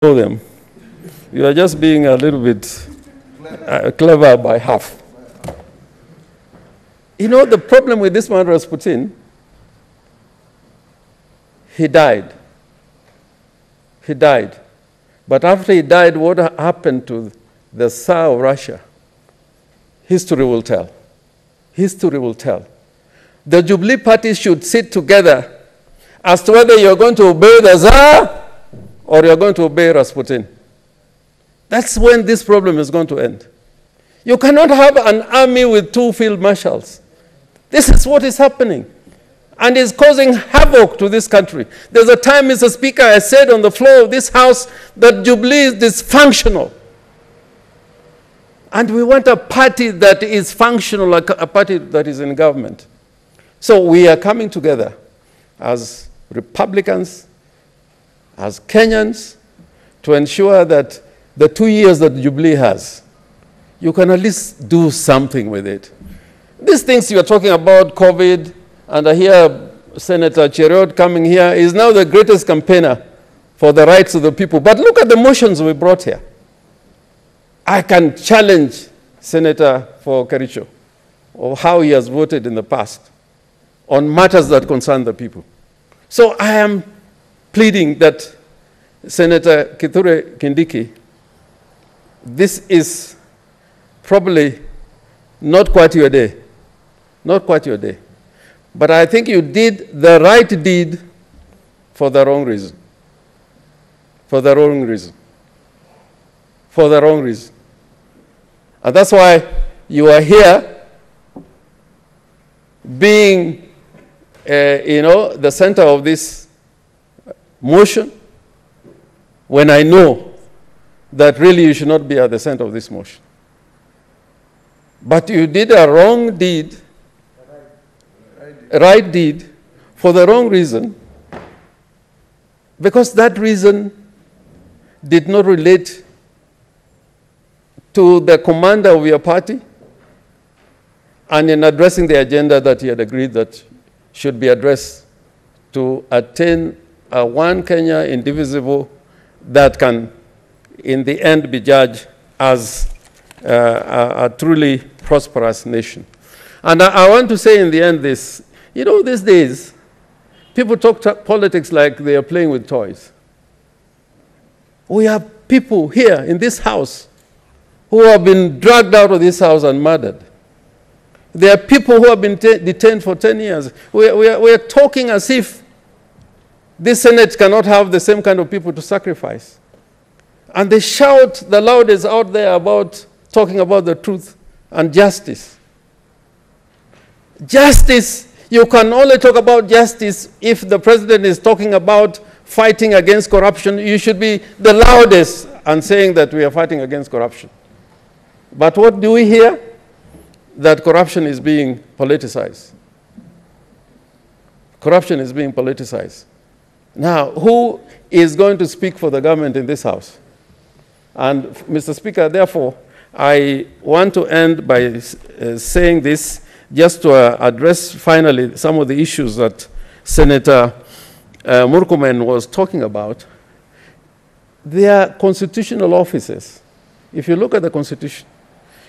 know them. You are just being a little bit clever by half. You know, the problem with this man, Rasputin, he died. He died. But after he died, what happened to the Tsar of Russia? History will tell. History will tell. The Jubilee party should sit together as to whether you're going to obey the Tsar or you're going to obey Rasputin. That's when this problem is going to end. You cannot have an army with 2 field marshals. This is what is happening. And is causing havoc to this country. There's a time, Mr. Speaker, I said on the floor of this House that Jubilee is dysfunctional. And we want a party that is functional, like a party that is in government. So we are coming together as Republicans, as Kenyans, to ensure that the 2 years that Jubilee has, you can at least do something with it. These things you are talking about, COVID, and I hear Senator Cheriot coming here, is now the greatest campaigner for the rights of the people. But look at the motions we brought here. I can challenge Senator for Kericho or how he has voted in the past on matters that concern the people. So I am pleading that Senator Kithure Kindiki, this is probably not quite your day. Not quite your day. But I think you did the right deed for the wrong reason. For the wrong reason. For the wrong reason. And that's why you are here being, the center of this motion, when I know that really you should not be at the center of this motion. But you did a wrong deed, right deed, for the wrong reason, because that reason did not relate to the commander of your party, and in addressing the agenda that he had agreed that should be addressed to attain a one Kenya indivisible that can, in the end, be judged as a truly prosperous nation. And I want to say in the end this, you know, these days, people talk politics like they are playing with toys. We have people here in this house who have been dragged out of this house and murdered. There are people who have been detained for 10 years. We are talking as if this Senate cannot have the same kind of people to sacrifice. And they shout the loudest out there about talking about the truth and justice. Justice, you can only talk about justice if the president is talking about fighting against corruption. You should be the loudest and saying that we are fighting against corruption. But what do we hear? That corruption is being politicized. Corruption is being politicized. Now, who is going to speak for the government in this house? And, Mr. Speaker, therefore, I want to end by saying this, just to address finally some of the issues that Senator Murkomen was talking about. They are constitutional offices. If you look at the Constitution,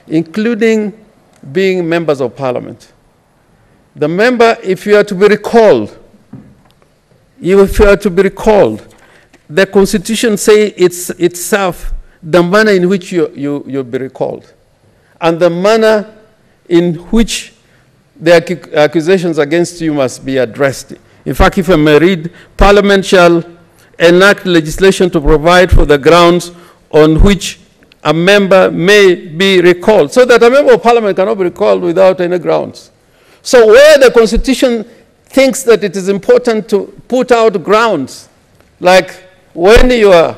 including being members of parliament, the member, if you are to be recalled, the Constitution says itself the manner in which you'll be recalled, and the manner in which the accusations against you must be addressed. In fact, if I may read, Parliament shall enact legislation to provide for the grounds on which a member may be recalled, so that a member of Parliament cannot be recalled without any grounds. So where the Constitution thinks that it is important to put out grounds, like when you are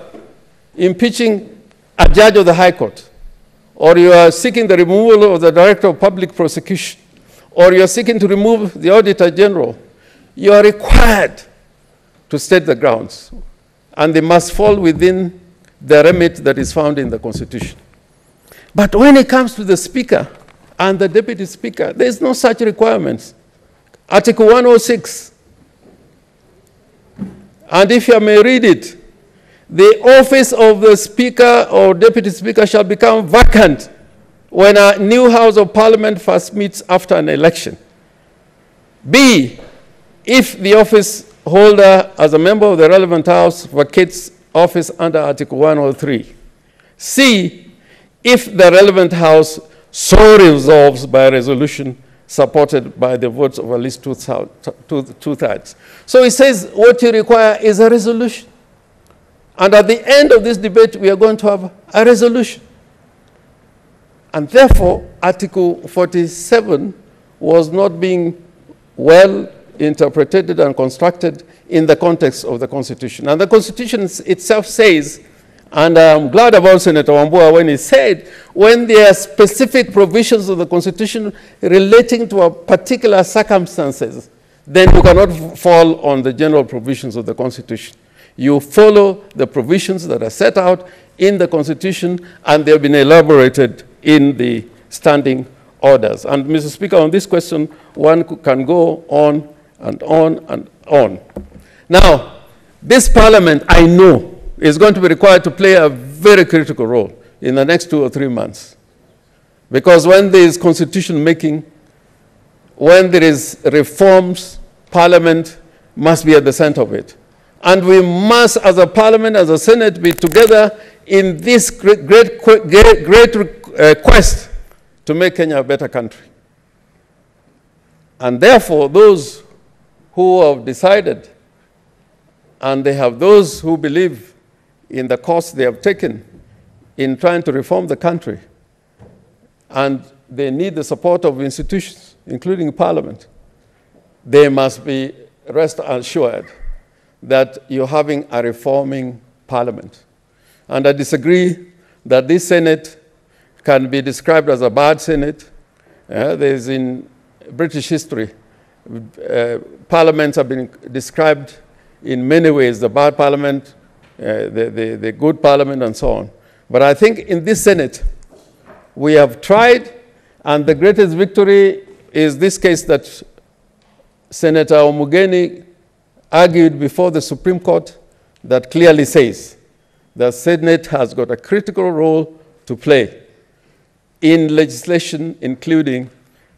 impeaching a judge of the High Court, or you are seeking the removal of the Director of Public Prosecution, or you are seeking to remove the Auditor General, you are required to state the grounds, and they must fall within the remit that is found in the Constitution. But when it comes to the Speaker and the Deputy Speaker, there is no such requirements. Article 106, and if you may read it, the office of the Speaker or Deputy Speaker shall become vacant when a new House of Parliament first meets after an election. B, if the office holder as a member of the relevant House vacates office under Article 103. C, if the relevant House so resolves by resolution supported by the votes of at least two-thirds. So he says what you require is a resolution. And at the end of this debate, we are going to have a resolution. And therefore, Article 47 was not being well interpreted and constructed in the context of the Constitution. And the Constitution itself says, and I'm glad about Senator Wambua when he said, when there are specific provisions of the Constitution relating to a particular circumstances, then you cannot fall on the general provisions of the Constitution. You follow the provisions that are set out in the Constitution, and they've been elaborated in the standing orders. And Mr. Speaker, on this question, one can go on and on and on. Now, this Parliament, I know, is going to be required to play a very critical role in the next 2 or 3 months. Because when there is constitution making, when there is reforms, Parliament must be at the center of it. And we must, as a Parliament, as a Senate, be together in this great quest to make Kenya a better country. And therefore, those who have decided, and they have those who believe in the course they have taken in trying to reform the country, and they need the support of institutions, including Parliament, they must be rest assured that you're having a reforming Parliament. And I disagree that this Senate can be described as a bad Senate. There's in British history, parliaments have been described in many ways, the bad parliament, the good parliament, and so on. But I think in this Senate, we have tried, and the greatest victory is this case that Senator Omugeni argued before the Supreme Court that clearly says the Senate has got a critical role to play in legislation, including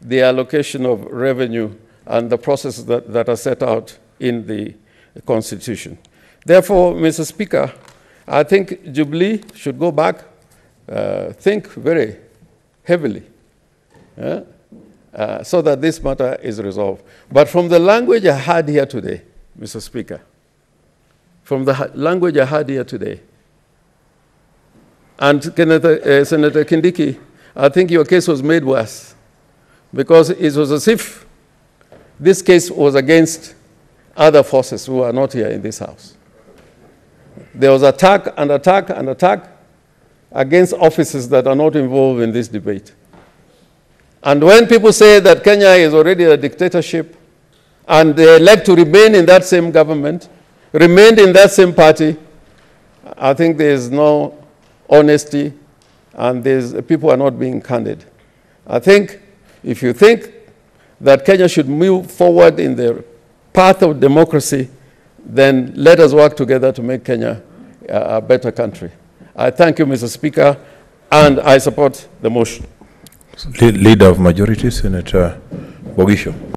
the allocation of revenue and the processes that are set out in the Constitution. Therefore, Mr. Speaker, I think Jubilee should go back, think very heavily, so that this matter is resolved. But from the language I had here today, Mr. Speaker, from the language I had here today, and Senator Kindiki, I think your case was made worse, because it was as if this case was against other forces who are not here in this House. There was attack and attack and attack against officers that are not involved in this debate. And when people say that Kenya is already a dictatorship, and they elect to remain in that same government, remain in that same party, I think there is no honesty, and people are not being candid. I think if you think that Kenya should move forward in the path of democracy, then let us work together to make Kenya a better country. I thank you, Mr. Speaker, and I support the motion. Leader of Majority, Senator Bogisho.